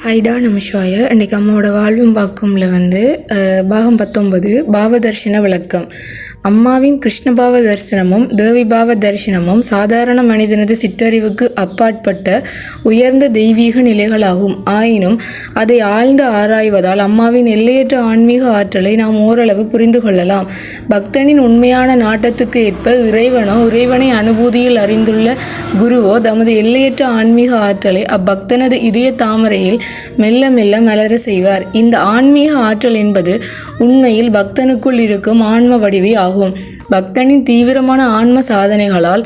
ஹைடா நமசிவாய. இன்றைக்கி அம்மாவோட வாழ்வும் வாக்கும்ல பாகம் 19 பாவதர்ஷன விளக்கம். அம்மாவின் கிருஷ்ணபாவ தரிசனமும் தேவிபாவ தரிசனமும் சாதாரண மனிதனது சிற்றறிவுக்கு அப்பாற்பட்ட உயர்ந்த தெய்வீக நிலைகளாகும். ஆயினும் அதை ஆழ்ந்து ஆராய்வதால் அம்மாவின் எல்லையற்ற ஆன்மீக ஆற்றலை நாம் ஓரளவு புரிந்து கொள்ளலாம். பக்தனின் உண்மையான நாட்டத்துக்கு ஏற்ப இறைவனோ இறைவனை அனுபூதியில் அறிந்துள்ள குருவோ தமது எல்லையற்ற ஆன்மீக ஆற்றலை அப்பக்தனது இதய தாமரையில் மெல்ல மெல்ல மலர செய்வார். இந்த ஆன்மீக ஆற்றல் என்பது உண்மையில் பக்தனுக்குள் இருக்கும் ஆன்ம வடிவே ஆகும். பக்தனின் தீவிரமான ஆன்ம சாதனைகளால்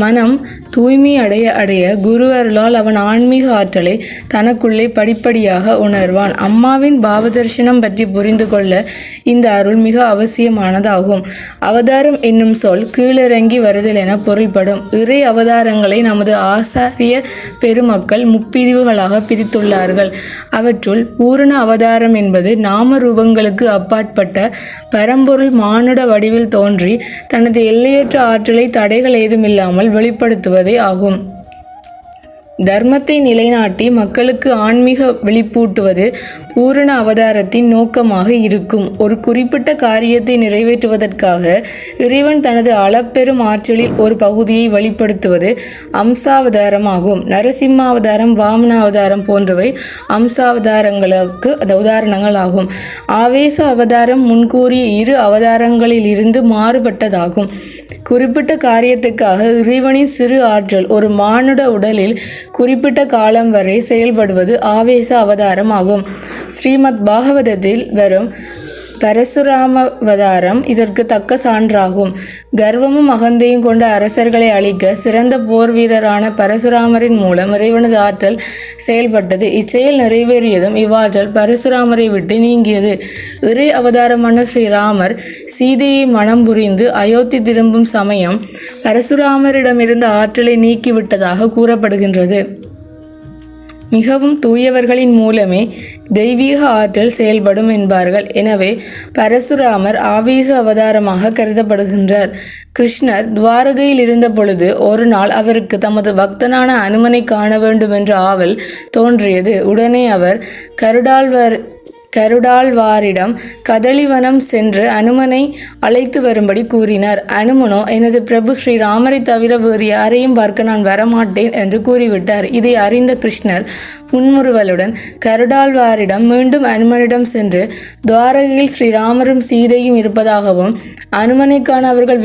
மனம் தூய்மை அடைய அடைய குரு அருளால் அவன் ஆன்மீக ஆற்றலை தனக்குள்ளே படிப்படியாக உணர்வான். அம்மாவின் பாவதர்ஷனம் பற்றி புரிந்து கொள்ள இந்த அருள் மிக அவசியமானதாகும். அவதாரம் என்னும் சொல் கீழிறங்கி வருதல் என பொருள்படும். இறை அவதாரங்களை நமது ஆசாரிய பெருமக்கள் முப்பிரிவுகளாக பிரித்துள்ளார்கள். அவற்றுள் பூரண அவதாரம் என்பது நாம ரூபங்களுக்கு அப்பாற்பட்ட பரம்பொருள் மானுட வடிவில் தோன்றி தனது எல்லையற்ற ஆற்றலை தடைகள் ஏதுமில்லாமல் வெளிப்படுத்துவதே ஆகும். தர்மத்தை நிலைநாட்டி மக்களுக்கு ஆன்மீக வெளிப்பூட்டுவது பூரண அவதாரத்தின் நோக்கமாக இருக்கும். ஒரு குறிப்பிட்ட காரியத்தை நிறைவேற்றுவதற்காக இறைவன் தனது அளப்பெரும் ஆற்றலில் ஒரு பகுதியை வெளிப்படுத்துவது அம்சாவதாரமாகும். நரசிம்மாவதாரம், வாமனாவதாரம் போன்றவை அம்சாவதாரங்களுக்கு உதாரணங்கள் ஆகும். ஆவேச அவதாரம் முன்கூறிய இரு அவதாரங்களில் இருந்து மாறுபட்டதாகும். குறிப்பிட்ட காரியத்துக்காக இறைவனின் சிறு ஆற்றல் ஒரு மானுட உடலில் குறிப்பிட்ட காலம் வரை செயல்படுவது ஆவேச அவதாரம் ஆகும். ஸ்ரீமத் பாகவதத்தில் வரும் பரசுராமவதாரம் இதற்கு தக்க சான்றாகும். கர்வமும் அகந்தையும் கொண்ட அரசர்களை அழிக்க சிறந்த போர் வீரரான பரசுராமரின் மூலம் இறைவனது ஆற்றல் செயல்பட்டது. இச்செயல் நிறைவேறியதும் இவ்வாற்றல் பரசுராமரை விட்டு நீங்கியது. இறை அவதாரமான ஸ்ரீராமர் சீதையை மனம் புரிந்து அயோத்தி திரும்பும் சமயம் பரசுராமரிடமிருந்த ஆற்றலை நீக்கிவிட்டதாக கூறப்படுகின்றது. மிகவும் தூயவர்களின் மூலமே தெய்வீக ஆற்றல் செயல்படும் என்பார்கள். எனவே பரசுராமர் ஆவேச அவதாரமாக கருதப்படுகின்றார். கிருஷ்ணர் துவாரகையில் இருந்த பொழுது ஒரு நாள் அவருக்கு தமது பக்தனான அனுமனை காண வேண்டும் என்ற ஆவல் தோன்றியது. உடனே அவர் கருடாழ்வாரிடம் கதளிவனம் சென்று அனுமனை அழைத்து வரும்படி கூறினார். அனுமனோ, எனது பிரபு ஸ்ரீராமரை தவிர வேறு யாரையும் பார்க்க நான் வரமாட்டேன் என்று கூறிவிட்டார். இதை அறிந்த கிருஷ்ணர் புன்முறுவலுடன் கருடாழ்வாரிடம் மீண்டும் அனுமனிடம் சென்று துவாரகையில் ஸ்ரீராமரும் சீதையும் இருப்பதாகவும் அனுமனை காண அவர்கள்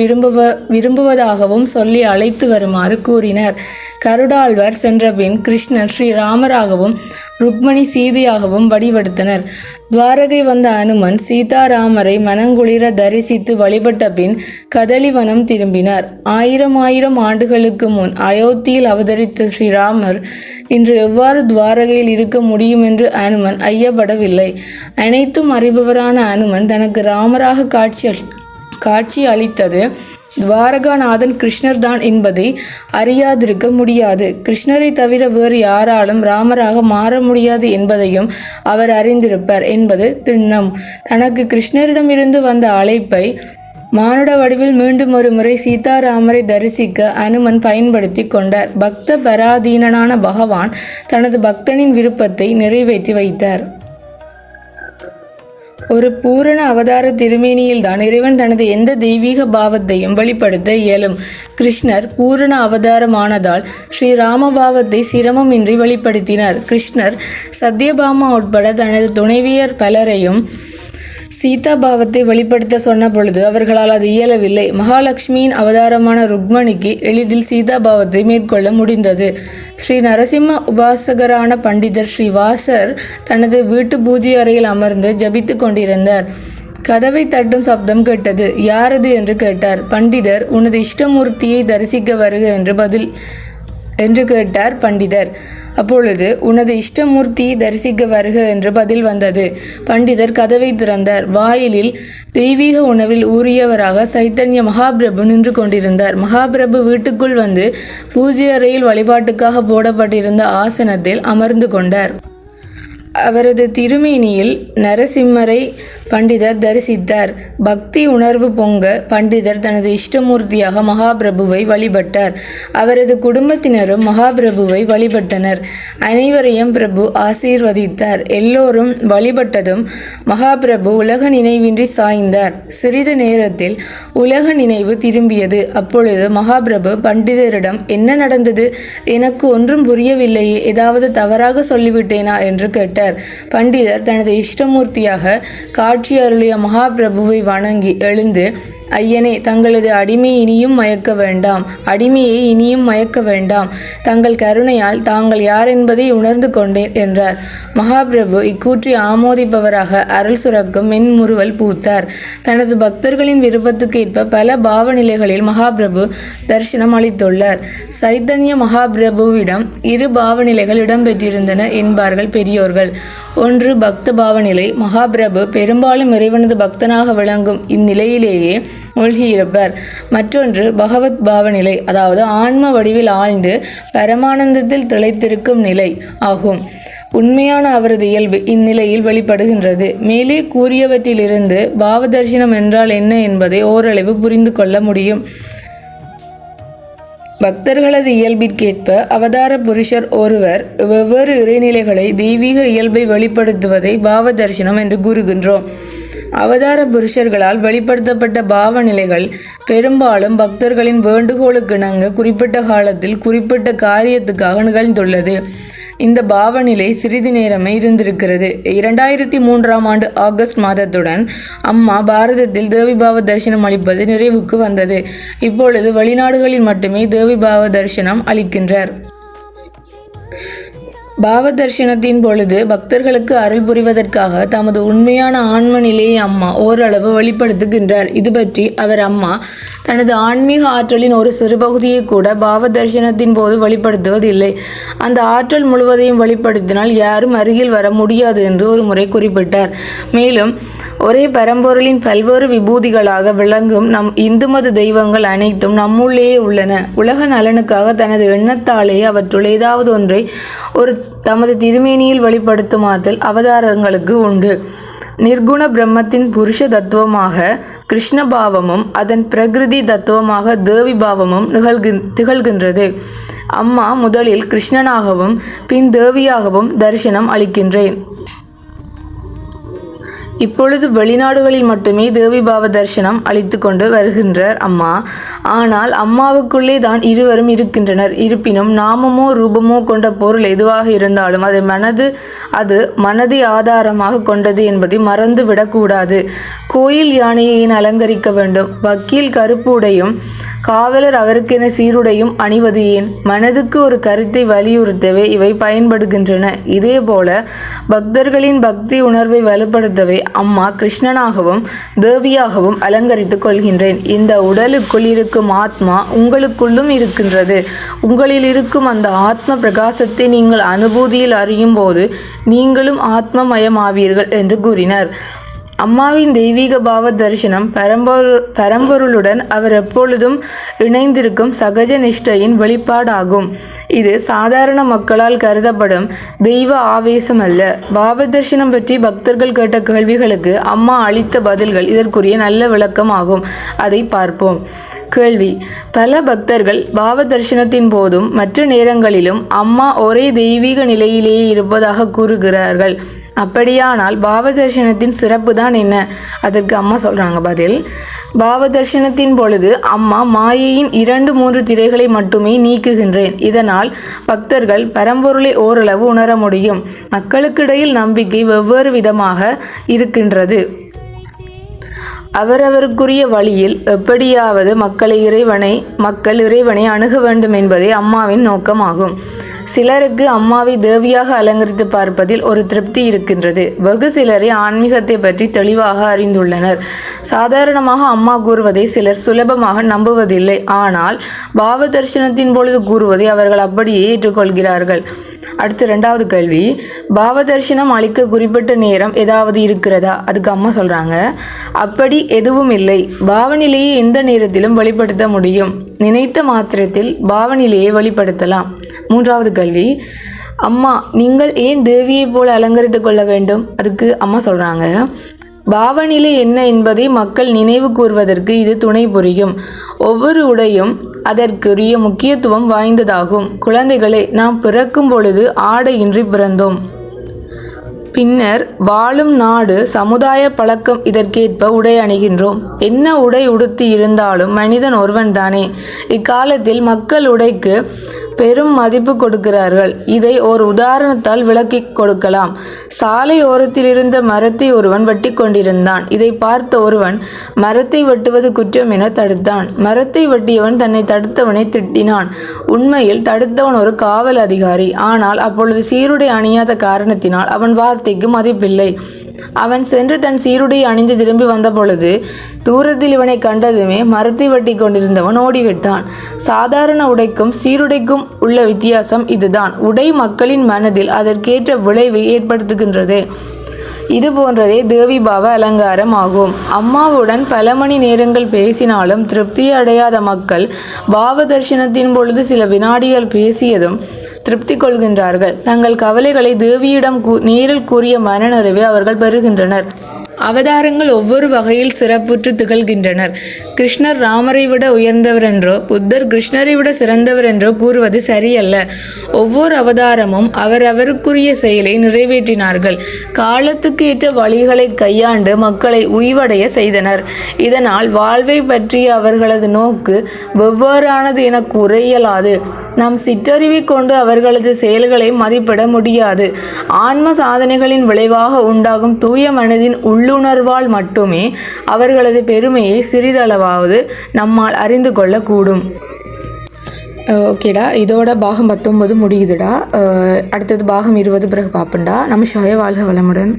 விரும்புவதாகவும் சொல்லி அழைத்து வருமாறு கூறினார். கருடாழ்வார் சென்றபின் கிருஷ்ணர் ஸ்ரீராமராகவும் ருக்மணி சீதையாகவும் வடிவெடுத்தனர். துவாரகை வந்த அனுமன் சீதாராமரை மனங்குளிர தரிசித்து வழிபட்ட பின் கதளிவனம் திரும்பினார். ஆயிரம் ஆண்டுகளுக்கு முன் அயோத்தியில் அவதரித்த ஸ்ரீராமர் இன்று எவ்வாறு துவாரகையில் இருக்க முடியும் என்று அனுமன் ஐயப்படவில்லை. அனைத்தும் அறிபவரான அனுமன் தனக்கு ராமராக காட்சி அளித்தது துவாரகாநாதன் கிருஷ்ணர் தான் என்பதை அறியாதிருக்க முடியாது. கிருஷ்ணரை தவிர வேறு யாராலும் ராமராக மாற முடியாது என்பதையும் அவர் அறிந்திருப்பார் என்பது திண்ணம். தனக்கு கிருஷ்ணரிடமிருந்து வந்த அழைப்பை மானுட வடிவில் மீண்டும் ஒரு முறை சீதாராமரை தரிசிக்க அனுமன் பயன்படுத்தி கொண்டார். பக்த பராதீனனான பகவான் தனது பக்தனின் விருப்பத்தை நிறைவேற்றி வைத்தார். ஒரு பூரண அவதார திருமேனியில்தான் இறைவன் தனது எந்த தெய்வீக பாவத்தையும் வெளிப்படுத்த இயலும். கிருஷ்ணர் பூரண அவதாரமானதால் ஸ்ரீராம பாவத்தை சிரமமின்றி வெளிப்படுத்தினார். கிருஷ்ணர் சத்யபாமா உட்பட தனது துணைவியர் பலரையும் சீதா பாவத்தை வெளிப்படுத்த சொன்ன பொழுது அவர்களால் அது இயலவில்லை. மகாலட்சுமியின் அவதாரமான ருக்மணிக்கு எளிதில் சீதா பாவத்தை மேற்கொள்ள முடிந்தது. ஸ்ரீ நரசிம்ம உபாசகரான பண்டிதர் ஸ்ரீவாசர் தனது வீட்டு பூஜை அறையில் அமர்ந்து ஜபித்து கொண்டிருந்தார். கதவை தட்டும் சப்தம் கேட்டது. யாரது என்று கேட்டார். பண்டிதர், உனது இஷ்டமூர்த்தியை தரிசிக்க வருக என்று கேட்டார் பண்டிதர். அப்பொழுது உனது இஷ்டமூர்த்தியை தரிசிக்க வருக என்று பதில் வந்தது. பண்டிதர் கதவை திறந்தார். வாயிலில் தெய்வீக உணவில் ஊறியவராக சைத்தன்ய மகாபிரபு நின்று கொண்டிருந்தார். மகாபிரபு வீட்டுக்குள் வந்து பூஜை அறையில் வழிபாட்டுக்காக போடப்பட்டிருந்த ஆசனத்தில் அமர்ந்து கொண்டார். அவரது திருமேனியில் நரசிம்மரை பண்டிதர் தரிசித்தார். பக்தி உணர்வு பொங்க பண்டிதர் தனது இஷ்டமூர்த்தியாக மகாபிரபுவை வழிபட்டார். அவரது குடும்பத்தினரும் மகாபிரபுவை வழிபட்டனர். அனைவரையும் பிரபு ஆசீர்வதித்தார். எல்லோரும் வழிபட்டதும் மகாபிரபு உலக நினைவின்றி சாய்ந்தார். சிறிது நேரத்தில் உலக நினைவு திரும்பியது. அப்பொழுது மகாபிரபு பண்டிதரிடம், என்ன நடந்தது? எனக்கு ஒன்றும் புரியவில்லையே, ஏதாவது தவறாக சொல்லிவிட்டேனா என்று கேட்டார். பண்டிதர் தனது இஷ்டமூர்த்தியாக காட்சி அருளிய மகாபிரபுவை வணங்கி எழுந்து, ஐயனே, தங்களது அடிமையை இனியும் மயக்க வேண்டாம். தங்கள் கருணையால் தாங்கள் யார் என்பதை உணர்ந்து கொண்டேன் என்றார். மகாபிரபு இக்கூற்றை ஆமோதிப்பவராக அருள் சுரக்கும் மென்முறுவல் பூத்தார். தனது பக்தர்களின் விருப்பத்துக்கேற்ப பல பாவநிலைகளில் மகாபிரபு தரிசனம் அளித்துள்ளார். சைத்தன்ய மகாபிரபுவிடம் 2 பாவநிலைகள் இடம்பெற்றிருந்தன என்பார்கள் பெரியோர்கள். ஒன்று பக்த பாவநிலை. மகாபிரபு பெரும்பாலும் இறைவனது பக்தனாக விளங்கும் இந்நிலையிலேயே மூழ்கியிருப்பார். மற்றொன்று பகவத் பாவநிலை, அதாவது ஆன்ம வடிவில் ஆழ்ந்து பரமானந்தத்தில் திளைத்திருக்கும் நிலை ஆகும். உண்மையான அவரது இயல்பு இந்நிலையில் வெளிப்படுகின்றது. மேலே கூறியவற்றிலிருந்து பாவதர்சனம் என்றால் என்ன என்பதை ஓரளவு புரிந்து கொள்ள முடியும். பக்தர்களது இயல்பிற்கேற்ப அவதார புருஷர் ஒருவர் வெவ்வேறு இறைநிலைகளை தெய்வீக இயல்பை வெளிப்படுத்துவதை பாவ தரிசனம் என்று கூறுகின்றோம். அவதார புருஷர்களால் வெளிப்படுத்தப்பட்ட பாவநிலைகள் பெரும்பாலும் பக்தர்களின் வேண்டுகோளுக்கிணங்க குறிப்பிட்ட காலத்தில் குறிப்பிட்ட காரியத்துக்காக நிகழ்ந்துள்ளது. இந்த பாவநிலை சிறிது நேரமே இருந்திருக்கிறது. 2003ஆம் ஆண்டு ஆகஸ்ட் மாதத்துடன் அம்மா பாரதத்தில் தேவி பாவ தரிசனம் அளிப்பது நிறைவுக்கு வந்தது. இப்பொழுது வெளிநாடுகளில் மட்டுமே தேவி பாவ தரிசனம் அளிக்கின்றார். பாவ தரிசனத்தின் பொழுது பக்தர்களுக்கு அருள் புரிவதற்காக தமது உண்மையான ஆன்ம நிலையை அம்மா ஓரளவு வெளிப்படுத்துகின்றார். இது பற்றி அவர் அம்மா தனது ஆன்மீக ஆற்றலின் ஒரு சிறு பகுதியை கூட பாவ தரிசனத்தின் போது வெளிப்படுத்துவதில்லை. அந்த ஆற்றல் முழுவதையும் வெளிப்படுத்தினால் யாரும் அருகில் வர முடியாது என்று ஒரு முறை குறிப்பிட்டார். மேலும் ஒரே பரம்பொருளின் பல்வேறு விபூதிகளாக விளங்கும் நம் இந்து மத தெய்வங்கள் அனைத்தும் நம்முள்ளேயே உள்ளன. உலக நலனுக்காக தனது எண்ணத்தாலேயே அவற்றுள் ஏதாவது ஒன்றை தமது திருமேனியில் வெளிப்படுத்தும் ஆற்றல் அவதாரங்களுக்கு உண்டு. நிர்குண பிரம்மத்தின் புருஷ தத்துவமாக கிருஷ்ண பாவமும் அதன் பிரகிருதி தத்துவமாக தேவி பாவமும் திகழ்கின்றது. அம்மா முதலில் கிருஷ்ணனாகவும் பின் தேவியாகவும் தரிசனம் அளிக்கின்றேன். இப்பொழுது வெளிநாடுகளில் மட்டுமே தேவி பாவ தரிசனம் அளித்து கொண்டு வருகின்றார் அம்மா. ஆனால் அம்மாவுக்குள்ளே தான் இருவரும் இருக்கின்றனர். இருப்பினும் நாமமோ ரூபமோ கொண்ட பொருள் எதுவாக இருந்தாலும் அது மனதை ஆதாரமாக கொண்டது என்பதை மறந்து விடக்கூடாது. கோயில் யானையை ஏன் அலங்கரிக்க வேண்டும்? வக்கீல் கருப்பு உடையும் காவலர் அவருக்கென சீருடையும் அணிவது ஏன்? மனதுக்கு ஒரு கருத்தை வலியுறுத்தவே இவை பயன்படுகின்றன. இதேபோல பக்தர்களின் பக்தி உணர்வை வலுப்படுத்தவே அம்மா கிருஷ்ணனாகவும் தேவியாகவும் அலங்கரித்துக் கொள்கின்றேன். இந்த உடலுக்குள் இருக்கும் ஆத்மா உங்களுக்குள்ளும் இருக்கின்றது. உங்களில் இருக்கும் அந்த ஆத்ம பிரகாசத்தை நீங்கள் அனுபூதியில் அறியும் போது நீங்களும் ஆத்மமயமாவீர்கள் என்று கூறினார். அம்மாவின் தெய்வீக பாவ தரிசனம் பரம்பொருளுடன் அவர் எப்பொழுதும் இணைந்திருக்கும் சகஜ நிஷ்டையின் வெளிப்பாடாகும். இது சாதாரண மக்களால் கருதப்படும் தெய்வ ஆவேசம் அல்ல. பாவ தரிசனம் பற்றி பக்தர்கள் கேட்ட கேள்விகளுக்கு அம்மா அளித்த பதில்கள் இதற்குரிய நல்ல விளக்கமாகும். அதை பார்ப்போம். கேள்வி: பல பக்தர்கள் பாவ தரிசனத்தின் போதும் மற்ற நேரங்களிலும் அம்மா ஒரே தெய்வீக நிலையிலேயே இருப்பதாக கூறுகிறார்கள். அப்படியானால் பாவ தரிசனத்தின் சிறப்பு தான் என்ன? அதற்கு அம்மா சொல்றாங்க பதில்: பாவ தரிசனத்தின் பொழுது அம்மா மாயையின் 2-3 திரைகளை மட்டுமே நீக்குகின்றேன். இதனால் பக்தர்கள் பரம்பொருளை ஓரளவு உணர முடியும். மக்களுக்கிடையில் நம்பிக்கை வெவ்வேறு விதமாக இருக்கின்றது. அவரவருக்குரிய வழியில் எப்படியாவது மக்கள் இறைவனை அணுக வேண்டும் என்பதே அம்மாவின் நோக்கமாகும். சிலருக்கு அம்மாவை தேவியாக அலங்கரித்து பார்ப்பதில் ஒரு திருப்தி இருக்கின்றது. வெகு சிலரே ஆன்மீகத்தை பற்றி தெளிவாக அறிந்துள்ளனர். சாதாரணமாக அம்மா கூறுவதை சிலர் சுலபமாக நம்புவதில்லை. ஆனால் பாவ தரிசனத்தின் பொழுது கூறுவதை அவர்கள் அப்படியே ஏற்றுக்கொள்கிறார்கள். அடுத்து 2வது கேள்வி: பாவ தரிசனம் அளிக்க குறிப்பிட்ட நேரம் ஏதாவது இருக்கிறதா? அதுக்கு அம்மா சொல்றாங்க: அப்படி எதுவும் இல்லை. பாவநிலையை எந்த நேரத்திலும் வெளிப்படுத்த முடியும். நினைத்த மாத்திரத்தில் பாவநிலையை வெளிப்படுத்தலாம். 3வது கேள்வி: அம்மா, நீங்கள் ஏன் தேவியைப் போல அலங்கரித்து கொள்ள வேண்டும்? அதுக்கு அம்மா சொல்கிறாங்க, பாவநிலை என்ன என்பதை மக்கள் நினைவு கூர்வதற்கு இது துணை புரியும். ஒவ்வொரு உடையும் அதற்குரிய முக்கியத்துவம் வாய்ந்ததாகும். குழந்தைகளே, நாம் பிறக்கும் பொழுது ஆடையின்றி பிறந்தோம். பின்னர் வாழும் நாடு சமுதாய பழக்கம் இதற்கேற்ப உடை அணிகின்றோம். என்ன உடை உடுத்தி இருந்தாலும் மனிதன் ஒருவன் தானே. இக்காலத்தில் மக்கள் உடைக்கு பெரும் மதிப்பு கொடுக்கிறார்கள். இதை ஓர் உதாரணத்தால் விளக்கி கொடுக்கலாம். சாலை ஓரத்தில் இருந்த மரத்தை ஒருவன் வெட்டி கொண்டிருந்தான். இதை பார்த்த ஒருவன் மரத்தை வெட்டுவது குற்றம் என தடுத்தான். மரத்தை வெட்டியவன் தன்னை தடுத்தவனை திட்டினான். உண்மையில் தடுத்தவன் ஒரு காவல் அதிகாரி. ஆனால் அப்பொழுது சீருடை அணியாத காரணத்தினால் அவன் வார்த்தைக்கு மதிப்பில்லை. அவன் சென்று தன் சீருடை அணிந்து திரும்பி வந்த பொழுது தூரத்தில் இவனை கண்டதுமே மரத்தை வெட்டி கொண்டிருந்தவன் ஓடிவிட்டான். சாதாரண உடைக்கும் சீருடைக்கும் உள்ள வித்தியாசம் இதுதான். உடை மக்களின் மனதில் அதற்கேற்ற விளைவை ஏற்படுத்துகின்றது. இது போன்றதே தேவி பாவ அலங்காரம் ஆகும். அம்மாவுடன் பல மணி நேரங்கள் பேசினாலும் திருப்தி அடையாத மக்கள் பாவ தரிசனத்தின் பொழுது சில வினாடிகள் பேசியதும் திருப்தி கொள்கின்றார்கள். தங்கள் கவலைகளை தேவியிடம் நேரில் கூறிய மனநிறைவை அவர்கள் பெறுகின்றனர். அவதாரங்கள் ஒவ்வொரு வகையில் சிறப்புற்று திகழ்கின்றனர். கிருஷ்ணர் ராமரை விட உயர்ந்தவர் என்றோ புத்தர் கிருஷ்ணரை விட சிறந்தவர் என்றோ கூறுவது சரியல்ல. ஒவ்வொரு அவதாரமும் அவரவருக்குரிய செயலை நிறைவேற்றினார்கள். காலத்துக்கு ஏற்ற வழிகளை கையாண்டு மக்களை உய்வடைய செய்தனர். இதனால் வாழ்வை பற்றிய அவர்களது நோக்கு வெவ்வேறானது என கூற இயலாது. நாம் சிற்றறிவை கொண்டு அவர்களது செயல்களை மதிப்பிட முடியாது. ஆன்ம சாதனைகளின் விளைவாக உண்டாகும் தூய மனதின் உள்ளுணர்வால் மட்டுமே அவர்களது பெருமையை சிறிதளவாவது நம்மால் அறிந்து கொள்ளக்கூடும். ஓகேடா, இதோட பாகம் 19 முடியுதுடா. அடுத்தது பாகம் 20 பிறகு பார்ப்போம்டா. நம்ம ஷாய வாழ்க வளமுடன்.